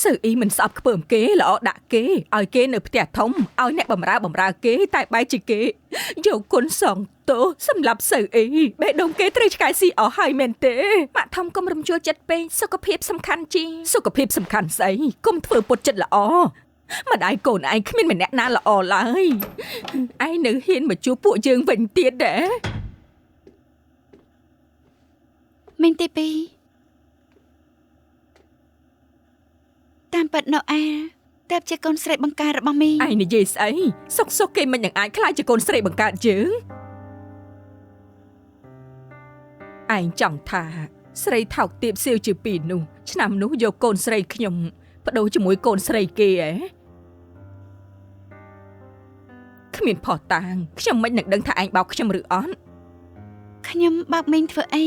Speaker 4: សើអ៊ីមិនស្អប់ខ្ពើមគេល្អដាក់គេឲ្យគេនៅផ្ទះធំឲ្យអ្នកបម្រើគេតែបែរជាគេយកគុណសងទោសសម្រាប់សើអ៊ីបេះដូងគេត្រូវឆ្កែស៊ីអស់ហើយមែនទេម៉ាក់ធំកុំរំជួលចិត្តពេកសុខភាពសំខាន់ជាងសុខភាពសំខាន់ស្អីកុំធ្វើពុតចិត្តល្អម្ដាយកូនឯងគ្មានម្នាក់ណាល្អឡើយឯងនៅហ៊ានមកជួបពួកយើងវិញទៀតដែរ
Speaker 3: មីងទី2តាមពិតណូអែលតែជាកូនស្រីបង្ការរបស់មីង
Speaker 4: ឯងនិយាយស្អីសុកគេមិននឹងអាចខ្លាចជាកូនស្រីបង្កើតយើងឯងចង់ថាស្រីថោកទាបសៀវជាពីរនោះឆ្នាំនោះយកកូនស្រីខ្ញុំបដូរជាមួយកូនស្រីគេហ៎គ្មានផុសតាងខ្ញុំមិននឹងដឹងថាឯងបោកខ្ញុំឬអត់
Speaker 3: ខ្ញុំបោកមីងធ្វើអី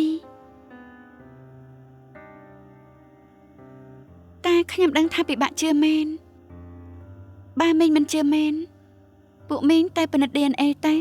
Speaker 3: តែខ្ញុំដឹងថាពិបាកជឿមែនបើមីងមិនជឿមែនពួកមីងតែពិនិត្យ DNA តែ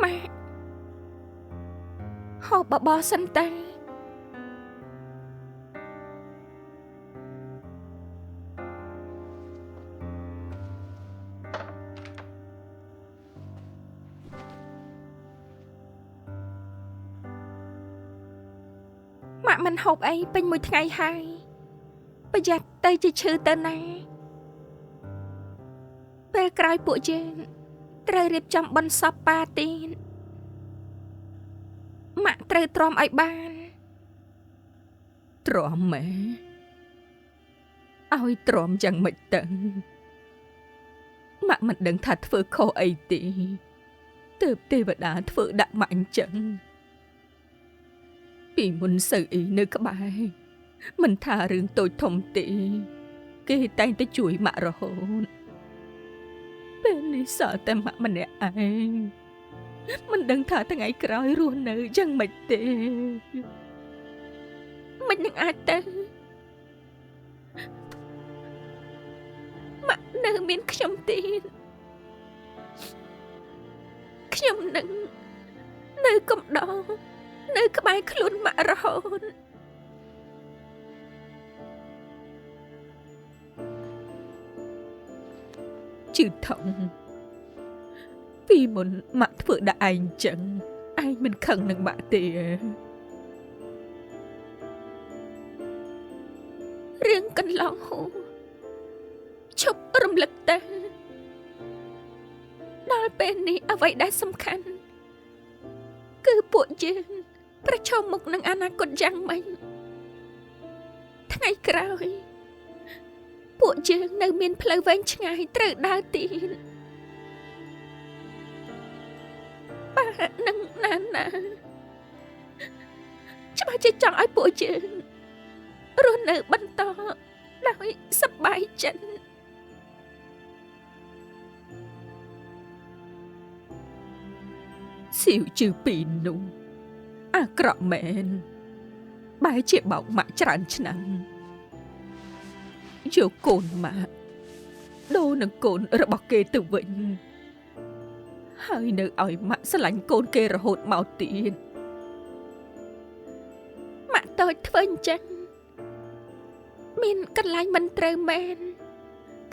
Speaker 3: ម៉ែហូបបបរសិនទៅម៉ាក់មិនហូបអីពេញមួយថ្ងៃហើយប្រយ័ត្នទៅជាឈឺទៅណាពេលក្រោយពួកយើងត្រូវរៀបចំបិណ្ឌសពប៉ាទៀតម៉ាក់ត្រូវទ្រាំឲ្យបានទ្រាំម៉ែឲ្យទ្រាំយ៉ាងម៉េចទៅម៉ាក់មិនដឹងថាធ្វើខុសអីទេទើបទេវតាធ្វើដាក់ម៉ាក់អញ្ចឹងពីមុនសៅអ៊ីនៅក្បែរមិនថារឿងតូចធំទេ
Speaker 4: គេតែងតែជួយម៉ាក់រហូតពេលនេះសល់តែម៉ាក់ម្នាក់ឯងមិនដឹងថាថ្ងៃក្រោយរស់នៅយ៉ាងម៉េចទេមិននឹងអាចទៅម៉ាក់នៅមានខ្ញុំទៀតខ្ញុំនឹងនៅកំដរនៅក្បែរខ្លួនម៉ាក់រហូតជឿថងពីមុនម៉ាក់ធ្វើដាក់ឯងចឹងឯងមិនខឹងនឹងម៉ាក់ទេរឿងកន្លងហូរឈប់រំលឹកទៅដល់ពេលនេះអ្វីដែលសំខាន់គឺពួកយើងប្រឈមមុខនឹងអនាគតយ៉ាងម៉េចថ្ងៃក្រោយពួកយើងនៅមានផ្លូវវែងឆ្ងាយត្រូវដើរទៀតប៉ានឹងណាណាច្បាស់ជាចង់ឲ្យពួកយើងរស់នៅបន្តដោយសប្បាយចិត្តស៊ីវជឺពីរនោះអាក្រក់មែនបែរជាបោកម៉ាក់ច្រើនឆ្នាំយកកូនម៉ាក់ដូរនឹងកូនរបស់គេទៅវិញហើយនៅឲ្យម៉ាក់ស្រឡាញ់កូនគេរហូតមកទៀតម៉ាក់តូចធ្វើអញ្ចឹងមានកន្លែងមិនត្រូវមែន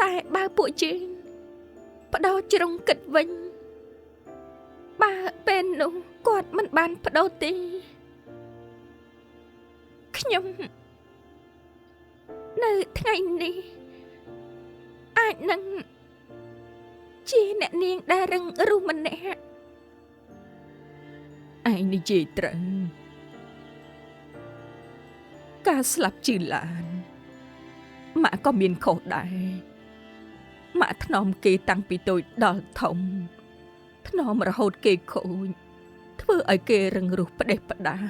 Speaker 4: តែបើពួកយើងបដោជ្រុងគិតវិញបើពេលនោះគាត់មិនបានបដោទេខ្ញុំនៅថ្ងៃនេះអាចនឹងជាអ្នកនាងដែលរឹងរូសម្នាក់ឯងនិយាយត្រូវការស្លាប់ជឿឡានម៉ាក់ក៏មានខុសដែរម៉ាក់ថ្នមគេតាំងពីតូចដល់ធំថ្នមរហូតគេខូចធ្វើឲ្យគេរឹងរូសផ្ដេសផ្ដាស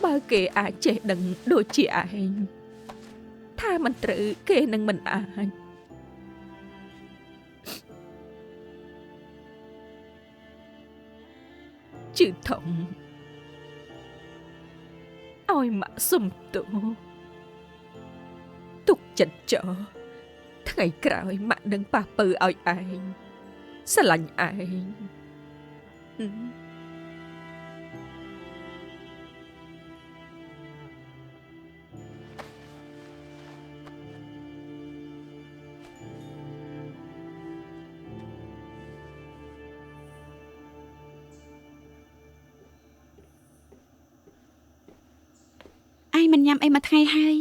Speaker 4: បើគេអាចចេះដឹងដូចជាឯងថាមិនត្រូវគេនឹងមិនអាចជឿធំឲ្យម៉ាក់សុំទោសទុកចិត្តចោលថ្ងៃក្រោយម៉ាក់នឹងប៉ះពើឲ្យឯងស្រឡាញ់ឯង
Speaker 3: ឯងមិនញ៉ាំអីមួយថ្ងៃហើយ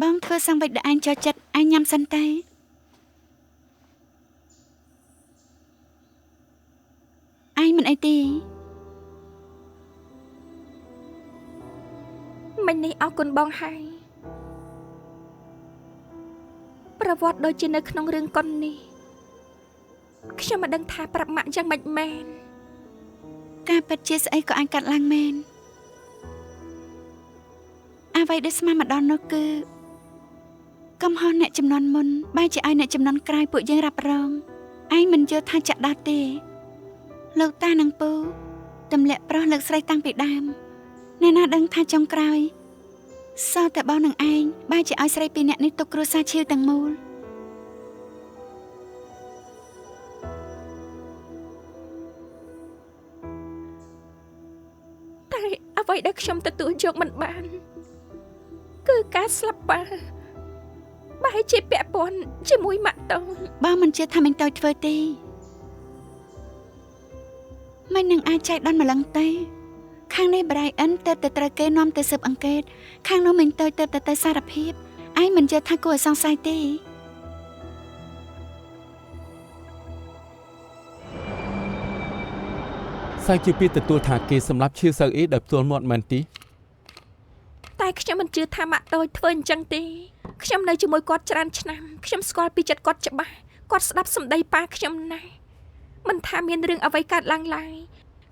Speaker 3: បងធ្វើសាំងវិចដែលឯងចូលចិត្តឯងញ៉ាំសិនទៅឯងមិនអីទេ
Speaker 4: មិញនេះអរគុណបងហើយប្រវត្តិដូចជានៅក្នុងរឿងកុននេះខ្ញុំមិនដឹងថាប្រាប់ម៉ាក់យ៉ាងម៉េចមែន
Speaker 3: ការពិតជាស្អីក៏អាចកាត់ឡើងមែនអ្វីដែលស្មានមកដល់នោះគឺកំហុសអ្នកចំនួនមុនបែរជាឲ្យអ្នកចំនួនក្រោយពួកយើងរ៉ាប់រងឯងមិនយល់ថាចាក់ដោះទេលោកតានិងពូទម្លាក់ប្រុសលើកស្រីតាំងពីដើមអ្នកណាដឹងថាចុងក្រោយសោះតែបងនឹងឯងបែរជាឲ្យស្រីពីរនាក់នេះទុកគ្រួសារឈីវទាំងមូល
Speaker 4: តែអ្វីដែលខ្ញុំទទួលយកមិនបានគឺការស្លាប់ប៉ាបែរជាពាក់ព័ន្ធជាមួយម៉ាក់តូច
Speaker 3: បងមិនជឿថាមិនតូចធ្វើទេមិននឹងអាចចែកដនម្លឹងទេខាងនេះ Brian ទៅត្រូវគេនាំទៅស៊ើបអង្កេតខាងនោះមិនតូចទៅសារភាពឯងមិនជឿថាគួរឲ្យសង្ស័យទេ
Speaker 5: សាយជាពីទទួលថាគេសម្លាប់ឈៀវសៅអ៊ីដោយផ្ទាល់មាត់មែនទេ
Speaker 4: តែខ្ញុំមិនជឿថាម៉ាក់តូចធ្វើអញ្ចឹងទេខ្ញុំនៅជាមួយគាត់ច្រើនឆ្នាំខ្ញុំស្គាល់ពីចិត្តគាត់ច្បាស់គាត់ស្ដាប់សម្ដីប៉ាខ្ញុំណាស់មិនថាមានរឿងអ្វីកើតឡើងឡើយ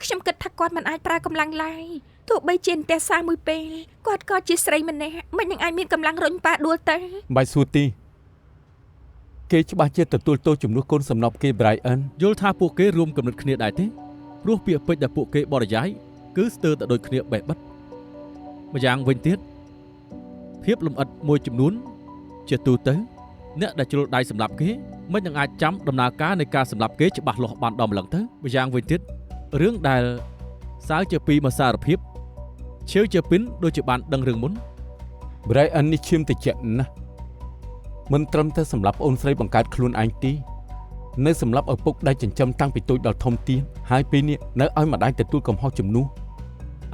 Speaker 4: ខ្ញុំគិតថាគាត់មិនអាចប្រើកម្លាំងឡើយ ទោះបីជាអន្ទះសារមួយពេលគាត់ក៏ជាស្រីម្នាក់មិននឹងអាចមានកម្លាំងរុញប៉ាដួលទៅ
Speaker 5: មិនបាច់សួរទីគេច្បាស់ជាទទួលទោសជំនួសកូនសំណប់គេ Brian
Speaker 2: យល់ថាពួកគេរួមគំនិតគ្នាដែរទេព្រោះពាក្យពេចន៍ដែលពួកគេបរិយាយគឺស្ទើរតែដូចគ្នាបេះបិទម្យ៉ាងវិញទៀតភាពលម្អិតមួយចំនួនជាទូទៅអ្នកដែលជ្រុលដៃសម្លាប់គេមិននឹងអាចចាំដំណើរការនៃការសម្លាប់គេច្បាស់លាស់បានដល់ម្លឹងទៅម្យ៉ាងវិញទៀតរឿងដែលសាវជាពីមកសារភាពឈើជាពីនដូចជាបានដឹងរឿងមុន
Speaker 5: Brian នេះឈាមតិចណាស់មិនត្រឹមតែសម្រាប់អូនស្រីបង្កើតខ្លួនឯងទេនៅសម្រាប់ឪពុកដែលចិញ្ចឹមតាំងពីតូចដល់ធំទៀតហើយពេលនេះនៅឲ្យម្ដាយទទួលកំហុសជំនួស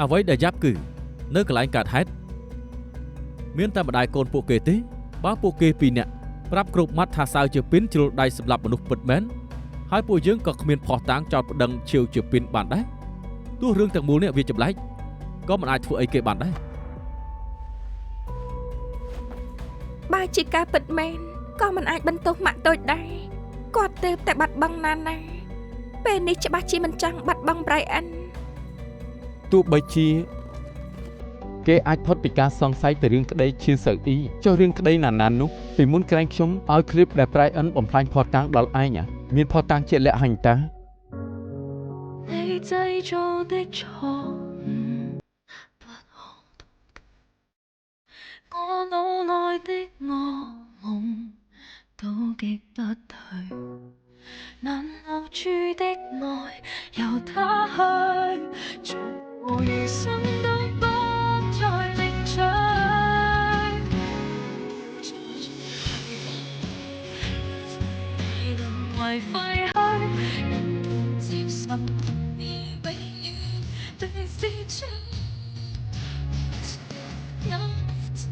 Speaker 2: អ្វីដែលយ៉ាប់គឺនៅកន្លែងកើតហេតុមានតែម្ដាយកូនពួកគេទេបើពួកគេពីរនាក់ប្រាប់គ្រប់ម៉ាត់ថាសាវជាពីនជ្រុលដៃសម្លាប់មនុស្សពិតមែនហើយពួកយើងក៏គ្មានភ័ស្តុតាងចោទប្តឹងឈាវជាពីនបានដែរទោះរឿងទាំងមូលនេះវាចម្លែកក៏មិនអាចធ្វើអីគេបានដែរ
Speaker 4: បើជាការពិតមែនក៏មិនអាចបន្ទោសម៉ាក់តូចដែរគាត់ទើបតែបាត់បង់ណាណាពេលនេះច្បាស់ជាមិនចង់បាត់បង់ Brian
Speaker 5: ទោះបីជាគេអាចផុតពីការសង្ស័យពីរឿងក្តីឈៀនសៅអ៊ីចុះរឿងក្តីណានោះពីមុនក្រែងខ្ញុំឲ្យគ្លីបដែល Brian បំផ្លាញផតតាំងដល់ឯងមានផតតាំងជាក់លាក់ហើយតា
Speaker 6: 你製造的錯誤不可動我腦內的噩夢都擊不退難留住的愛由他去從我餘生都不再領取你淪為廢墟人接受你永遠對視住有真